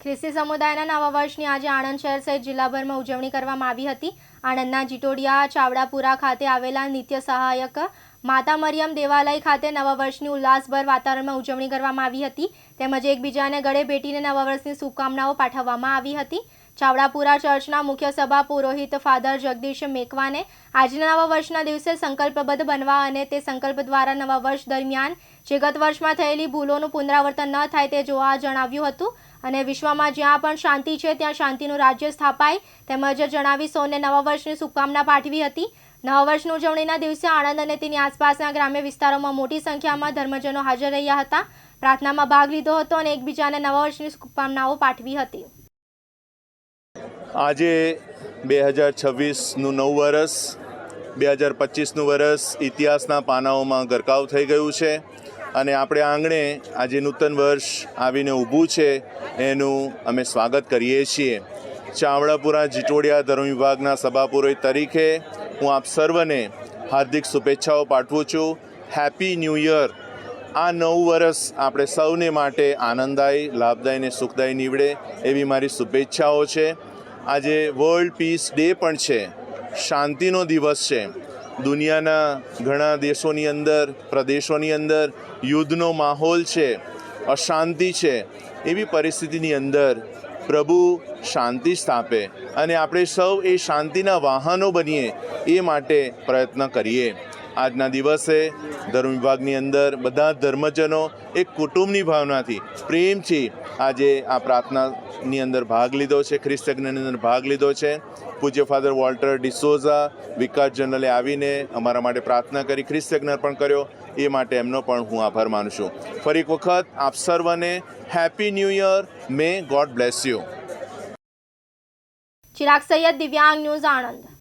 ખ્રિસ્તી સમુદાયના નવા વર્ષની આજે આણંદ શહેર સહિત જિલ્લાભરમાં ઉજવણી કરવામાં આવી હતી। આણંદના જીટોડિયા ચાવડાપુરા ખાતે આવેલા નિત્ય સહાયક માતા મરિયમ દેવાલય ખાતે નવા વર્ષની ઉલ્લાસભર વાતાવરણમાં ઉજવણી કરવામાં આવી હતી। તેમજ એકબીજાને ગળે ભેટીને નવા વર્ષની શુભકામનાઓ પાઠવવામાં આવી હતી। ચાવડાપુરા ચર્ચના મુખ્ય સભા પુરોહિત ફાધર જગદીશ મેકવાને આજના નવા વર્ષના દિવસે સંકલ્પબદ્ધ બનવા અને તે સંકલ્પ દ્વારા નવા વર્ષ દરમિયાન જે ગત વર્ષમાં થયેલી ભૂલોનું પુનરાવર્તન ન થાય તે જોવા જણાવ્યું હતું અને વિશ્વમાં જ્યાં પણ શાંતિ છે ત્યાં શાંતિનું રાજ્ય સ્થાપાય તેમજ જણાવી સૌને નવા વર્ષની શુભકામના પાઠવી હતી। નવા વર્ષની ઉજવણીના દિવસે આણંદ અને તેની આસપાસના ગ્રામ્ય વિસ્તારોમાં મોટી સંખ્યામાં ધર્મજનો હાજર રહ્યા હતા, પ્રાર્થનામાં ભાગ લીધો હતો અને એકબીજાને નવા વર્ષની શુભકામનાઓ પાઠવી હતી। આજે 2026નું નવું વર્ષ 2025નું વર્ષ ઇતિહાસના પાનાઓમાં ગરકાવ થઈ ગયું છે અને આપણે આંગણે આજે નૂતન વર્ષ આવીને ઊભું છે એનું અમે સ્વાગત કરીએ છીએ। ચાવડાપુરા જીટોડિયા ધર્મ વિભાગના સભા પુરોહિત તરીકે હું આપ સર્વને હાર્દિક શુભેચ્છાઓ પાઠવું છું। Happy new year. આ નવું વર્ષ આપણે સૌને માટે આનંદદાયી, લાભદાયી અને સુખદાયી નીવડે એવી મારી શુભેચ્છાઓ છે। આજે વર્લ્ડ પીસ ડે પણ છે, શાંતિનો દિવસ છે। દુનિયાના ઘણા દેશોની અંદર, પ્રદેશોની અંદર યુદ્ધનો માહોલ છે, અશાંતિ છે। એવી પરિસ્થિતિની અંદર પ્રભુ શાંતિ સ્થાપે અને આપણે સૌ એ શાંતિના વાહનો બનીએ એ માટે પ્રયત્ન કરીએ। આજના દિવસે ધર્મ વિભાગની અંદર બધા ધર્મજનો એક કુટુંબની ભાવનાથી, પ્રેમથી આજે આ પ્રાર્થનાની અંદર ભાગ લીધો છે, ખ્રિસ્ત યજ્ઞની અંદર ભાગ લીધો છે। પૂજ્ય ફાધર વોલ્ટર ડિસોઝા વિકાસ જનરલે આવીને અમારા માટે પ્રાર્થના કરી, ખ્રિસ્ત યજ્ઞ પણ કર્યો, એ માટે એમનો પણ હું આભાર માનું છું। ફરી એક વખત આપ સર્વને happy new year. May God bless you. Chirag Saiyed, Divyang news, Anand.